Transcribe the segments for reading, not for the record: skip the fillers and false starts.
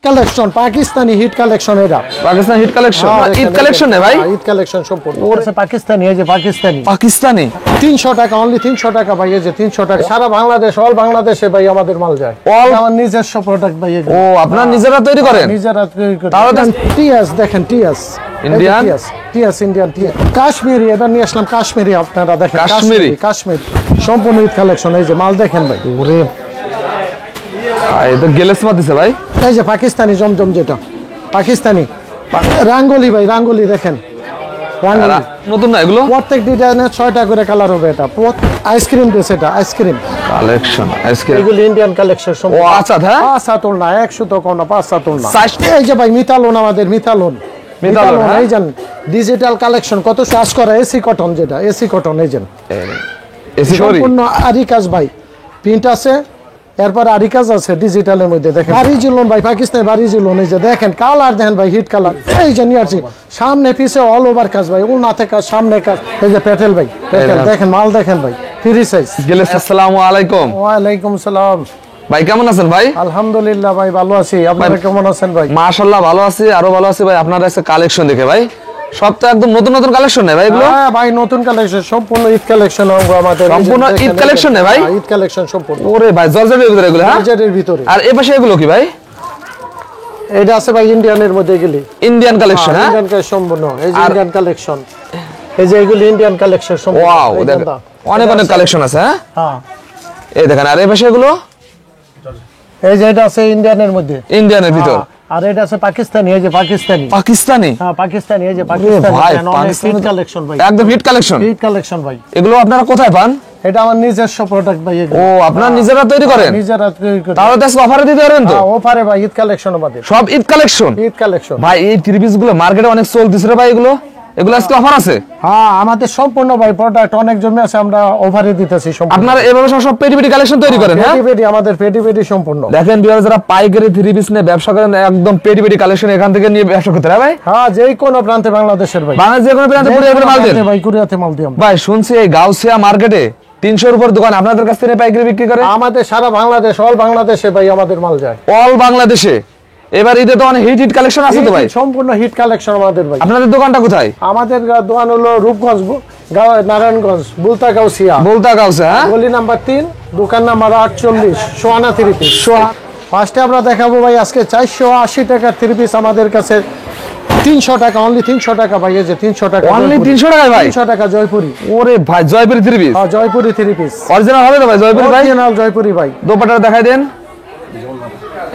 Collection Pakistani hit collection এটা Pakistani hit collection Eid collection না ভাই ঈদ কালেকশন সম্পূর্ণ ওরছে পাকিস্তানি এই যে পাকিস্তানি 300 টাকা অনলি 300 টাকা ভাই এই যে 300 টাকা সারা বাংলাদেশ অল বাংলাদেশে ভাই আমাদের মাল যায় আমার নিজস্ব প্রোডাক্ট ভাই ও আপনারা নিজেরা তৈরি করেন নিজেরা তৈরি করেন তাহলে টিএস দেখেন টিএস ইন্ডিয়ান টিএস ইন্ডিয়ান টিএস কাশ্মীরি এটা নিয়ে আসলাম কাশ্মীরি আপনারা দেখেন কাশ্মীরি সম্পূর্ণ ঈদ কালেকশন এই যে মাল দেখেন ভাই ওরে এটা গেলেসমা দিছে ভাই এই যে পাকিস্তানি জমজম যেটা পাকিস্তানি রাঙ্গলি ভাই রাঙ্গলি দেখেন রাঙ্গলি নতুন না এগুলো প্রত্যেক ডিজাইনে 6টা করে কালার হবে এটা আইসক্রিম দিস এটা আইসক্রিম কালেকশন আইসক্রিম এগুলো ইন্ডিয়ান কালেকশন সব ও আচ্ছা হ্যাঁ 5 তোল না 100 তো কোন 5 তোল না এই যে ভাই মিতালোন আমাদের মিতালোন এই জান ডিজিটাল কালেকশন কত কাজ করা এসি কটন যেটা এসি কটন এই জান এসি করি সম্পূর্ণ আরি কাজ ভাই প্রিন্ট আছে এরপর আরি কাজ আছে ডিজিটালের মধ্যে দেখেন বাড়ি জিলন ভাই পাকিস্তানি বাড়ি জিলন এই যে দেখেন কালার দেখেন ভাই হিট কালার এই যে নিয়ে আসছি সামনে পিছে অল ওভার কাজ ভাই উলনাতে কাজ সামনে কাজ এই যে পেটেল ভাই পেটেল দেখেন মাল দেখেন ভাই ফ্রি সাইজ গেলে আসসালামু আলাইকুম ওয়া আলাইকুম সালাম ভাই কেমন আছেন ভাই আলহামদুলিল্লাহ ভাই ভালো আছি আপনারা কেমন আছেন ভাই মাশাআল্লাহ ভালো আছি আরো ভালো আছি ভাই আপনারা এসে কালেকশন দেখে ভাই সব তো একদম নতুন নতুন কালেকশন নেই ভাই এগুলো হ্যাঁ ভাই নতুন কালেকশন সম্পূর্ণ ঈদ কালেকশন আমাদের সম্পূর্ণ ঈদ কালেকশন নেই ভাই ঈদ কালেকশন সম্পূর্ণ ওরে ভাই জর্জেটের ভিতরে এগুলো হ্যাঁ জর্জেটের ভিতরে আর এই পাশে এগুলো কি ভাই এটা আছে ভাই ইন্ডিয়ানের মধ্যে গেলি ইন্ডিয়ান কালেকশন হ্যাঁ ইন্ডিয়ান কালেকশন সম্পূর্ণ এই যে ইন্ডিয়ান কালেকশন এই যে এগুলো ইন্ডিয়ান কালেকশন সম্পূর্ণ ওয়াও দেখেন অনেক অনেক কালেকশন আছে হ্যাঁ হ্যাঁ এই দেখেন আর এই পাশে এগুলো এই যে এটা আছে ইন্ডিয়ানের মধ্যে ইন্ডিয়ানের ভিতর আর এটা আছে পাকিস্তানি এই যে পাকিস্তানি হ্যাঁ পাকিস্তানি এই যে পাকিস্তানি হিট কালেকশন ভাই একদম হিট কালেকশন ভাই এগুলো আপনারা কোথায় পান এটা আমার নিজস্ব প্রোডাক্ট ভাই এগুলো ও আপনারা নিজেরা তৈরি করেন নিজেরা তৈরি করেন তাহলে তো অফারে দিতে পারেন তো অফারে ভাই ঈদ কালেকশন আমাদের সব ঈদ কালেকশন ভাই এই থ্রি পিস গুলো মার্কেটে অনেক চলতেছে রে ভাই এগুলো আজকে অফার আছে হ্যাঁ আমাদের সম্পূর্ণ ভাই প্রোডাক্ট অনেক জমি আছে আমরা অফারে দিতেছি সম্পূর্ণ আপনারা এভাবে সব পেটি কালেকশন তৈরি করেন হ্যাঁ পেটি আমাদের পেটি সম্পূর্ণ দেখেন ভিউয়ার যারা পাইকারি থ্রি পিস নিয়ে ব্যবসা করেন একদম পেটি কালেকশন এখান থেকে নিয়ে ব্যবসা করতে হবে ভাই হ্যাঁ যেই কোন প্রান্তে বাংলাদেশের ভাই বাংলাদেশ যে কোনো প্রান্তে কুরিয়ারে মাল দেন ভাই কুরিয়ারে মাল দিই ভাই শুনছি এই গাউসিয়া মার্কেটে 300 এর উপর দোকান আপনাদের কাছ থেকে পাইকারি বিক্রি করে আমাদের সারা বাংলাদেশ অল বাংলাদেশে ভাই আমাদের মাল যায় অল বাংলাদেশে এবার ঈদে তো অনেক হিট কালেকশন আছে তো ভাই সম্পূর্ণ হিট কালেকশন আমাদের ভাই আপনাদের দোকানটা কোথায় আমাদের দোকান হলো রূপগঞ্জ নারায়ণগঞ্জ বুলতা গাউসিয়া হ্যাঁ গলি নাম্বার 3 দোকান নাম্বার 48 সোহানা থ্রি পিস ফার্স্টে আমরা দেখাবো ভাই আজকে 480 টাকার থ্রি পিস আমাদের কাছে 300 টাকা অনলি 300 টাকা ভাই এই যে 300 টাকা অনলি 300 টাকা ভাই 300 টাকা জয়পুরি ওরে ভাই জয়পুরি থ্রি পিস হ্যাঁ জয়পুরি থ্রি পিস অরিজিনাল হবে তো ভাই জয়পুরি ভাই অরিজিনাল জয়পুরি ভাই দোপাট্টা দেখাই দেন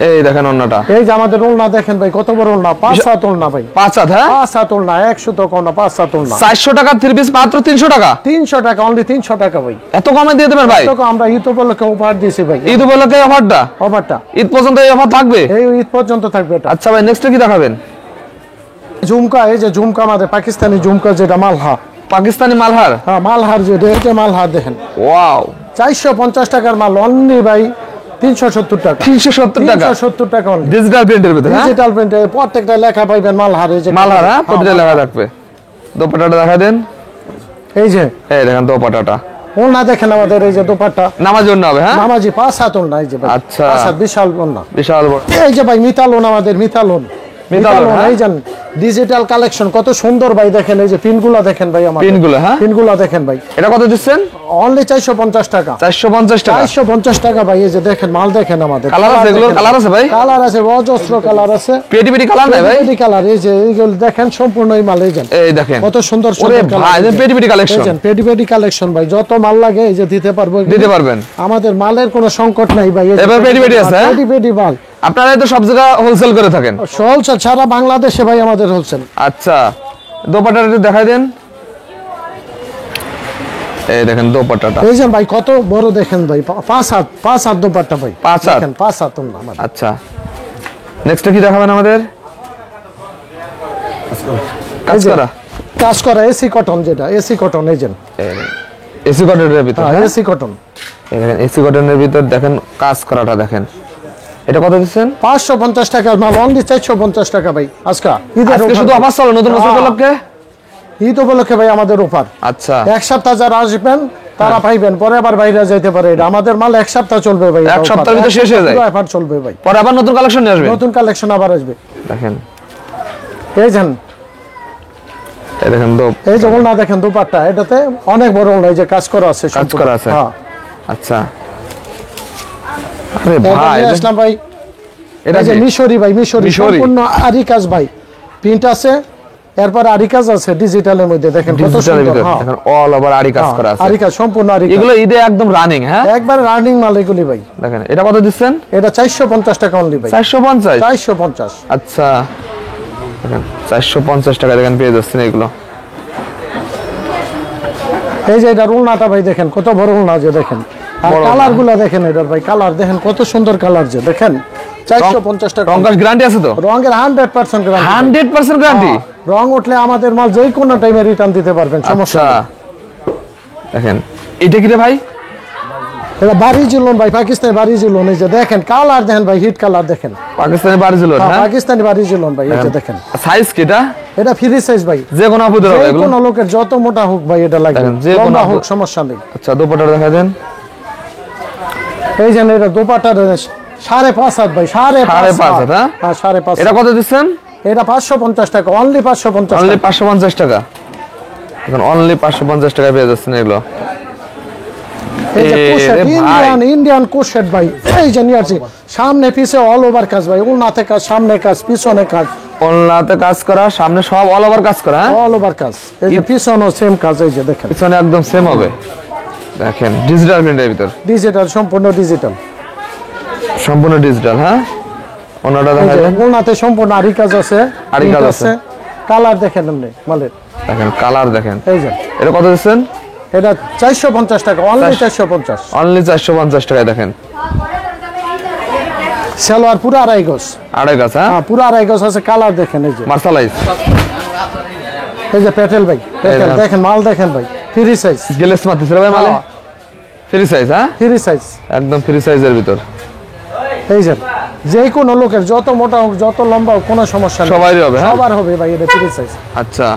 এই দেখেন ওন্নাটা এই যে আমাদের ওন্না দেখেন ভাই কত বড় ওন্না 5-7 ওন্না ভাই 5-7 হ্যাঁ 5-7 ওন্না 100 তো কোন 5-7 ওন্না 400 টাকা থ্রি পিস মাত্র 300 টাকা 300 টাকা অনলি 300 টাকা ভাই এত কমে দিয়ে দেবেন ভাই এত আমরা ঈদ উপলক্ষে অফার দিয়েছি ভাই ঈদ উপলক্ষে অফারটা ঈদ পর্যন্ত এই অফার থাকবে এই ঈদ পর্যন্ত থাকবে এটা আচ্ছা ভাই নেক্সট কি দেখাবেন ঝুমকা এই যে ঝুমকা আমাদের পাকিস্তানি ঝুমকা যেটা পাকিস্তানি মালহার হ্যাঁ মালহার যেটা মালহার দেখেন ওয়াও 450 টাকার মাল অনলি ভাই 370 টাকা 370 টাকা ডিজিটাল প্রিন্টের ভিতরে ডিজিটাল প্রিন্টে প্রত্যেকটা লেখা পাইবেন মালহার এই যে মালহার হ্যাঁ প্রতিটা লেখা থাকবে দোপাট্টাটা দেখা দেন এই যে এই দেখেন দোপাট্টাটা ওনা দেখেন আমাদের এই যে দোপাট্টা নামাজের জন্য হবে হ্যাঁ নামাজি 5-7 ওনা এই যে ভাই আচ্ছা 5-7 বিশাল ওনা বিশাল বড় এই যে ভাই মিতালোন আমাদের মিতালোন এই জান ডিজিটাল কালেকশন কত সুন্দর ভাই দেখেন এই যে পিনগুলো দেখেন ভাই আমাদের পিনগুলো দেখেন ভাই এটা কত দিচ্ছেন অনলি 450 টাকা 450 টাকা ভাই এই যে দেখেন মাল দেখেন আমাদের কালার আছে এগুলো কালার আছে ভাই কালার আছে অজস্র কালার আছে পেটি কালার নাই ভাই পেটি কালার এই যে এইগুলো দেখেন সম্পূর্ণ এই মাল এই যে এই দেখেন কত সুন্দর সুন্দর কালার ভাই পেটি কালেকশন পেটি কালেকশন ভাই যত মাল লাগে এই যে দিতে পারবেন আমাদের মালের কোনো সংকট নাই ভাই এবার পেটি আছে পেটি মাল আপনারা তো সব জায়গা হোলসেল করে থাকেন হোলসেল সারা বাংলাদেশে ভাই আমাদের হোলসেল আচ্ছা দোপাট্টাটা দেখাই দেন এই দেখেন দোপাট্টাটা এই যে ভাই কত বড় দেখেন ভাই 5-7 দোপাট্টা ভাই 5-7 দেখেন 5-7 না আমাদের আচ্ছা নেক্সট কি দেখাবেন আমাদের কাজ করা এসি কটন যেটা এসি কটন এই যে এসি কটনের ভিতর এসি কটন এই দেখেন এসি কটনের ভিতর দেখেন কাজ করাটা দেখেন এটা কত দিচ্ছেন 550 টাকা মাল অনলি 450 টাকা ভাই আজকে শুধু অফার চলে নতুন বছর উপলক্ষে ঈদ উপলক্ষে ভাই আমাদের অফার আচ্ছা এক সপ্তাহ যারা আসবেন তারা পাইবেন, পরে আবার বাইরে যাইতে পারে। এটা আমাদের মাল এক সপ্তাহ চলবে ভাই, এক সপ্তাহের ভিতরে শেষ হয়ে যায়, অফার চলবে ভাই। পরে আবার নতুন কালেকশন নিয়ে আসবে, নতুন কালেকশন আবার আসবে। দেখেন এই যান, এই দেখেন তো, এই যে ওলনা দেখেন দুপাট্টা, এটাতে অনেক বড় ওলনা, এই যে কাজ করা আছে, কাজ করা আছে। হ্যাঁ আচ্ছা, আরে ভাই আসলাম ভাই, এটা যে যে মিশরি ভাই, মিশরি সম্পূর্ণ আরি কাজ ভাই, প্রিন্ট আছে, এরপর আরি কাজ আছে ডিজিটালের মধ্যে, দেখেন কত ডিজিটালের সুন্দর। ভিতর হ্যাঁ দেখেন অল ওভার আরি কাজ করা আছে, আরি কাজ সম্পূর্ণ আরি কাজ। এগুলো ঈদে একদম রানিং। হ্যাঁ একবার রানিং মাল এগুলি ভাই। দেখেন এটা কত দিচ্ছেন? এটা 450 টাকা অনলি ভাই। 450? 450। আচ্ছা, দেখেন 450 টাকা দেখেন পেয়ে যাচ্ছেন এগুলো। এই যে এটা উলনাটা ভাই দেখেন কত বড় উলনা, যে দেখেন, আর কালার গুলা দেখেন, এটার ভাই কালার দেখেন কত সুন্দর কালার, যে দেখেন 450 টাকা। রং গ্যারান্টি আছে তো? রঙের 100% গ্যারান্টি। 100% গ্যারান্টি? রং উঠলে আমাদের মাল যে কোনো টাইমে রিটার্ন দিতে পারবেন, সমস্যা নেই। দেখেন এটা কি রে ভাই? এটা বাড়ি জুলন ভাই, পাকিস্তানি বাড়ি জুলন। এই যে দেখেন কালার দেখেন ভাই, হিট কালার দেখেন, পাকিস্তানি বাড়ি জুলন। হ্যাঁ পাকিস্তানি বাড়ি জুলন ভাই। এই যে দেখেন সাইজ কি এটা? এটা ফ্রি সাইজ ভাই, যে কোনো আপুদের হবে এগুলো? কোন লোকের যত মোটা হোক ভাই এটা লাগবে, যে কোনো লম্বা হোক সমস্যা নেই। আচ্ছা, দোপাট্টা দেখা দেন। এই যে এটা দোপাট্টা 5.5 হাত ভাই, 5.5 হাত। হ্যাঁ 5.5। এটা কত দিচ্ছেন? এটা 550 টাকা অনলি, 550। অনলি 550 টাকা। এখন অনলি 550 টাকা পেয়ে যাচ্ছেন এগুলো। এই যে কোশেট, ইন্ডিয়ান কোশেট ভাই, এই যে নিয়ে আসছি, সামনে পিছে অল ওভার কাজ ভাই, উলনাতে কাজ, সামনে কাজ, পিছনে কাজ, ওলনাতে কাজ করা, সামনে সব অল ওভার কাজ করা। হ্যাঁ অল ওভার কাজ। এই যে পিছনেও সেম কাজ, এই যে দেখেন পিছনে একদম সেম হবে। দেখেন ডিজিটাল প্রিন্টের ভিতর, ডিজিটাল, সম্পূর্ণ ডিজিটাল, সম্পূর্ণ ডিজিটাল। হ্যাঁ ওনাটা দেখা যায়, উলনাতে সম্পূর্ণ আরি কাজ আছে, আরি কাজ আছে। কালার দেখেন এমনি মালের, দেখেন কালার দেখেন। এই যে এটা কত দিচ্ছেন? এটা 450 টাকা অনলি, 450। অনলি 450 টাকায় দেখেন। সালোয়ার পুরো আড়াই গজ, আড়াই গাছ। হ্যাঁ পুরো আড়াই গজ আছে, কালার দেখেন, এই যে মার্শালাইজ। এই যে পেটেল ভাই, পেটেল দেখেন, মাল দেখেন ভাই, ফ্রি সাইজ, গেলেস মারতেছে ভাই মালে, ফ্রি সাইজ। হ্যাঁ ফ্রি সাইজ, একদম ফ্রি সাইজের ভিতর। এই যে কোনো লোকের যত মোটা হোক যত লম্বা হোক কোনো সমস্যা নেই, সবারই হবে। হ্যাঁ সবার হবে ভাই, এটা ফ্রি সাইজ। আচ্ছা,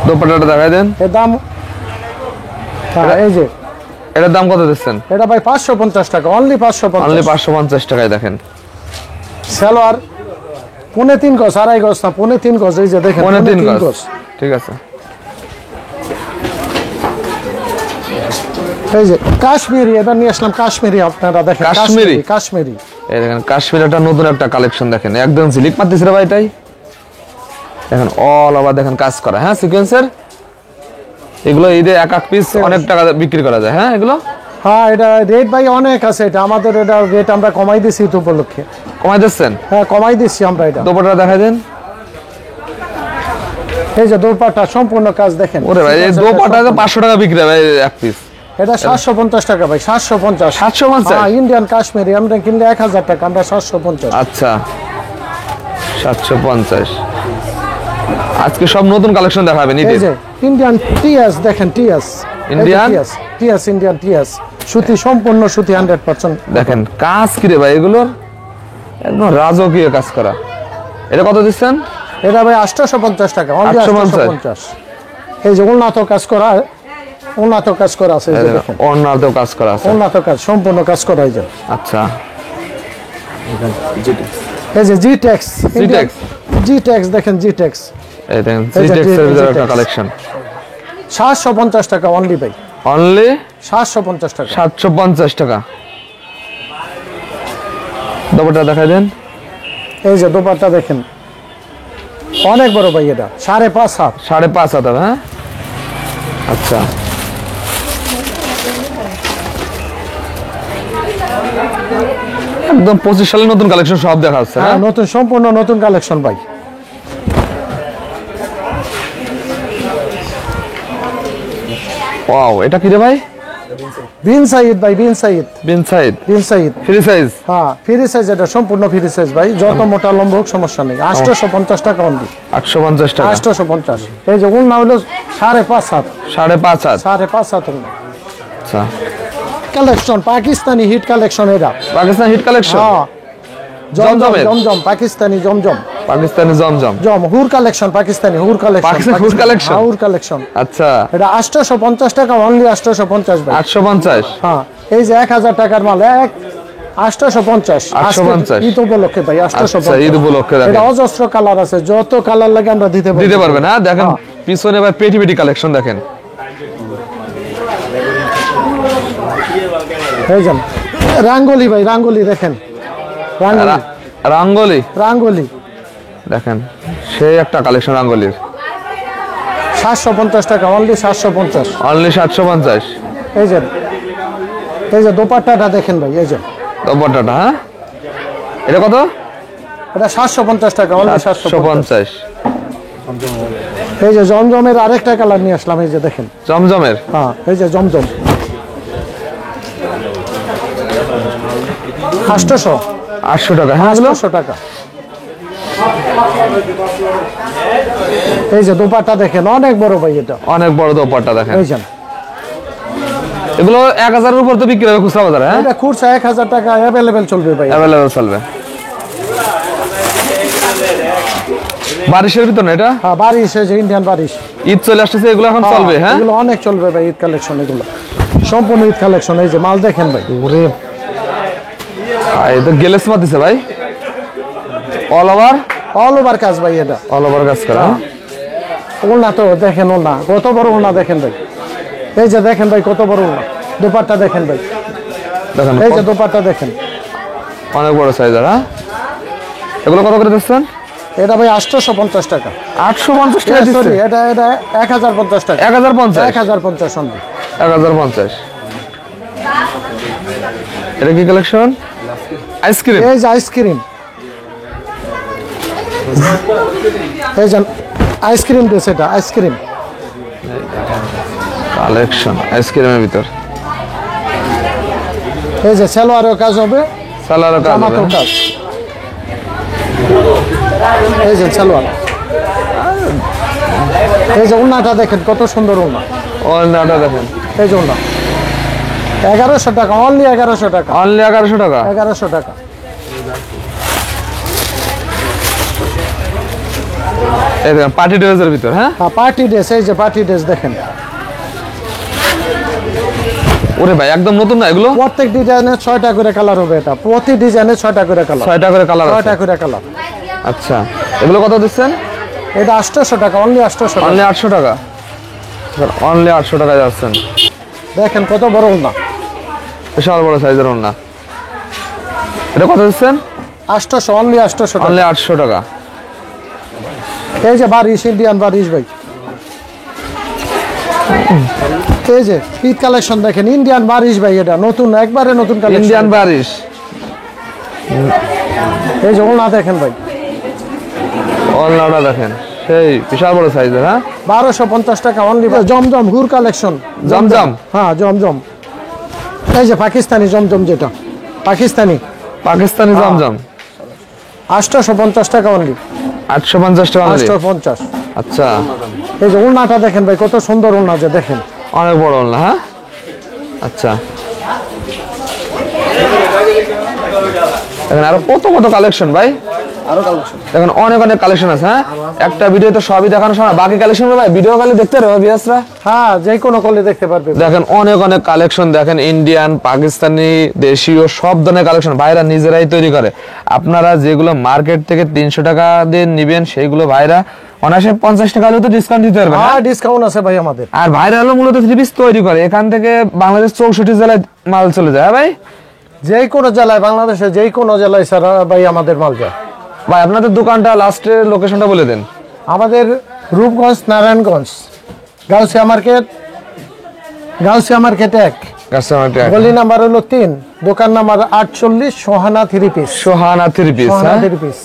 দোপাট্টাটা দেখাই দেন। এর দাম, এই যে এটার দাম কত দিচ্ছেন? এটা ভাই 550 টাকা অনলি, 550। অনলি 550 টাকায় দেখেন। সালোয়ার 3.5 গজ, আড়াই গজ না, 3.5 গজ, এই যে দেখেন 3.5 গজ। ঠিক আছে। এই যে কাশ্মীরি, এটা নিয়ে আসলাম কাশ্মীরি, আপনারা দেখেন কাশ্মীরি, কাশ্মীরি। এই দেখেন কাশ্মীরটা নতুন একটা কালেকশন দেখেন, একদম ঝিলিক মারতেছে রে ভাই। এটাই দেখেন অল ওভার দেখেন কাজ করা। হ্যাঁ সিকোয়েন্সের, এগুলো ঈদে এক এক পিস অনেক টাকা বিক্রি করা যায়। হ্যাঁ এগুলো, হ্যাঁ এটা রেট ভাই অনেক আছে, এটা আমাদের এটা রেট আমরা কমাই দিছি ঈদ উপলক্ষে। কমাই দিচ্ছেন? হ্যাঁ কমাই দিচ্ছি আমরা। এটা দোপাট্টা দেখাই দেন। এই যে দোপাট্টা সম্পূর্ণ কাজ দেখেন। ওরে ভাই এই দোপাট্টা 500 টাকা বিক্রি হয় ভাই এক পিস। এটা 750 টাকা ভাই, 750। 750? হ্যাঁ ইন্ডিয়ান কাশ্মীরি, আমরা কিনলে 1000 টাকা, আমরা 750। আচ্ছা 750। আজকে সব নতুন কালেকশন দেখাবেন। এই যে ইন্ডিয়ান টিএস দেখেন, টিএস ইন্ডিয়ান টিএস, ইন্ডিয়ান টিএস, সুতি, সম্পূর্ণ সুতি 100%। দেখেন কাজ কি রে ভাই, এগুলোর একদম রাজকীয় কাজ করা। এটা কত দিচ্ছেন? এটা ভাই 850 টাকা অনলি, 850। এই যে উন্নত কাজ করা, উন্নত কাজ করা আছে, এই যে দেখেন অন্যতেও কাজ করা আছে, উন্নত কাজ, সম্পূর্ণ কাজ করা। এই যে আচ্ছা এই যে জিটেক্স, জিটেক্স, জিটেক্স দেখেন, জিটেক্স, এই দেখেন জিটেক্সের ভিতরে একটা কালেকশন। 750 টাকা অনলি ভাই, অনলি 750 টাকা। 750 টাকা। দোপাট্টা দেখাই দেন। এই যে দোপাট্টা দেখেন অনেক বড় ভাই, এটা 5.5 হাত, 5.5 হাত। হ্যাঁ আচ্ছা, একদম 25 সালের নতুন কালেকশন সব দেখা যাচ্ছে। হ্যাঁ নতুন, সম্পূর্ণ নতুন কালেকশন ভাই। ওয়াও, এটা কি রে ভাই? বিন সাইদ ভাই, বিন সাইদ, বিন সাইদ, বিন সাইদ ফ্রি সাইজ। হ্যাঁ ফ্রি সাইজ, এটা সম্পূর্ণ ফ্রি সাইজ ভাই, যত মোটা লম্বা হোক সমস্যা নেই। 850 টাকা অনলি, 850 টাকা। 850। এই যে উলনা হলো 5.5 হাত, 5.5 হাত। 5.5 হাত উলনা। আচ্ছা কালেকশন পাকিস্তানি হিট কালেকশন, এটা পাকিস্তান হিট কালেকশন। হ্যাঁ জমজম, জমজমের? জমজম পাকিস্তানি জমজম। পাকিস্তানি জমজম হুর কালেকশন, পাকিস্তানি হুর কালেকশন, পাকিস্তানি হুর কালেকশন? হুর কালেকশন। আচ্ছা, এটা 850 টাকা, অনলি 850 ভাই। 850। হ্যাঁ, এই যে 1000 টাকার মাল 850 850 ঈদ উপলক্ষে ভাই, 850। আচ্ছা, ঈদ উপলক্ষে এটা দেখেন অজস্র কালার আছে, যত কালার লাগে আমরা দিতে দিতে পারবেন। হ্যাঁ, দেখেন হ্যাঁ। পিছনে ভাই পেটি পেটি কালেকশন দেখেন। এই যে রাঙ্গলি ভাই, রাঙ্গলি দেখেন, রাঙ্গলি রাঙ্গলি রাঙ্গলি দেখেন, সেই একটা কালেকশন রাঙ্গলির। 750 টাকা, অনলি 750। অনলি 750। এই যে দোপাট্টাটা দেখেন ভাই, এই যে দোপাট্টাটা, হ্যাঁ এটা কত? এটা 750 টাকা, অনলি 750। 750। এই যে জমজমের আরেকটা কালার নিয়ে আসলাম, এই যে দেখেন, জমজমের, হ্যাঁ এই যে জমজম 800 800 টাকা। হ্যাঁ, এগুলো 800 টাকা। এই যে দোপাট্টা দেখেন, অনেক বড় ভাই, এটা অনেক বড় দোপাট্টা দেখেন। এই যে এগুলো 1000 এর উপর তো বিক্রি হবে খুচরা বাজারে। হ্যাঁ, এটা খুচরা 1000 টাকা অ্যাভেলেবেল চলবে ভাই, অ্যাভেলেবল চলবে। বারিশের ভিতর না এটা? হ্যাঁ, বারিশ, এই যে ইন্ডিয়ান বারিশ। ঈদ চলে আসতেছে, এগুলো এখন চলবে। হ্যাঁ, এগুলো অনেক চলবে ভাই, ঈদ কালেকশন, এগুলো সম্পূর্ণ ঈদ কালেকশন। এই যে মাল দেখেন ভাই, ওরে এটা গেলেস মাতিছে ভাই, অল ওভার কাজ ভাই, এটা কাজ করা। ওলনা তো দেখেন, ওলনা কত বড় ওলনা দেখেন ভাই। এই যে দেখেন ভাই, কত বড় ওলনা। দোপাট্টা দেখেন ভাই, দেখেন এই যে দোপাট্টা দেখেন, অনেক বড় সাইজের। হ্যাঁ, এগুলো কত করে দিচ্ছেন? এটা ভাই 850 টাকা। 850 টাকা দিচ্ছে? সরি, এটা 1050 টাকা। 1050? 1050 অনলি। 1050। এটা কি কালেকশন? আইসক্রিম। এই যে আইসক্রিম, এই যে আইসক্রিম দিয়েছে, এটা আইসক্রিম কালেকশন আইসক্রিমের ভিতর। এই যে সালোয়ারের কাজ হবে, সালোয়ারের কাজ হবে। জামাতেও কাজ। এই যে সালোয়ার, এই যে ওড়নাটা দেখেন, কত সুন্দর ওড়না। ওড়নাটা দেখেন, এই যে ওড়না 1100 টাকা, অনলি 1100 টাকা। অনলি 1100 টাকা। 1100 টাকা। এই দেখেন পার্টি ড্রেসের ভিতর। হ্যাঁ, পার্টি ড্রেস, এই যে পার্টি ড্রেস দেখেন, ওরে ভাই একদম নতুন না এগুলো? প্রত্যেক ডিজাইনের 6টা করে কালার হবে, এটা প্রতি ডিজাইনের 6টা করে কালার। 6টা করে কালার আছে? 6টা করে কালার। আচ্ছা, এগুলো কত দিচ্ছেন? এটা 800 টাকা, অনলি 800 টাকা। অনলি 800 টাকা। অনলি 800 টাকা যাচ্ছেন। দেখেন কত বড় ওড়না, বিশাল বড় সাইজের ওড়না। এটা কত দিচ্ছেন? 800, অনলি 800 টাকা। অনলি 800 টাকা। এই যে বারিশ, ইন্ডিয়ান বারিশ ভাই। এই যে ঈদ কালেকশন দেখেন, ইন্ডিয়ান বারিশ ভাই, এটা নতুন, একবারে নতুন কালেকশন। ইন্ডিয়ান বারিশ। এই যে ওড়না দেখেন ভাই, ওড়নাটা দেখেন, সেই বিশাল বড় সাইজের। হ্যাঁ, 1250 টাকা অনলি। জমজম হুর কালেকশন, জমজম। হ্যাঁ জমজম। এই যে পাকিস্তানি জমজম, যেটা পাকিস্তানি জমজম 850 টাকা অনলি। 850 টাকা অনলি। 850। আচ্ছা, এই যে ওড়নাটা দেখেন ভাই, কত সুন্দর ওড়না, যে দেখেন অনেক বড় ওড়না। হ্যাঁ, আচ্ছা, দেখেন আরো কত কত কালেকশন ভাই, আরো কালেকশন দেখেন অনেক অনেক কালেকশন আছে। হ্যাঁ, একটা ভিডিওতে সবই দেখানো সম্ভব, বাকি কালেকশন ভাই ভিডিও কলে দেখতে পারবে বিয়াসরা। হ্যাঁ, যে কোনো কলে দেখতে পারবে। দেখেন অনেক অনেক কালেকশন দেখেন, ইন্ডিয়ান, পাকিস্তানি, দেশীয় সব ধরনের কালেকশন ভাইরা নিজেরাই তৈরি করে। আপনারা যেগুলো মার্কেট থেকে 300 টাকা দিয়ে নিবেন, সেইগুলো ভাইরা অনায়াসে 50 টাকা হলেও তো ডিসকাউন্ট দিতে পারবে। হ্যাঁ, ডিসকাউন্ট আছে ভাই আমাদের। আর ভাইরা হলো মূলত 3 পিস তৈরি করে, এখান থেকে বাংলাদেশ 64 জেলায় মাল চলে যায়। হ্যাঁ ভাই, যে কোনো জেলায়, বাংলাদেশে যে কোনো জেলায় স্যার ভাই আমাদের মাল যায়। ভাই আপনাদের দোকানটা লাস্টের লোকেশনটা বলে দেন। আমাদের রূপগঞ্জ, নারায়ণগঞ্জ, গাউসিয়া মার্কেট, গাউসিয়া মার্কেট 1, গলি নাম্বার হলো 3, দোকান number 48, Sohana 3 piece. Sohana 3 piece. Sohana 3 piece.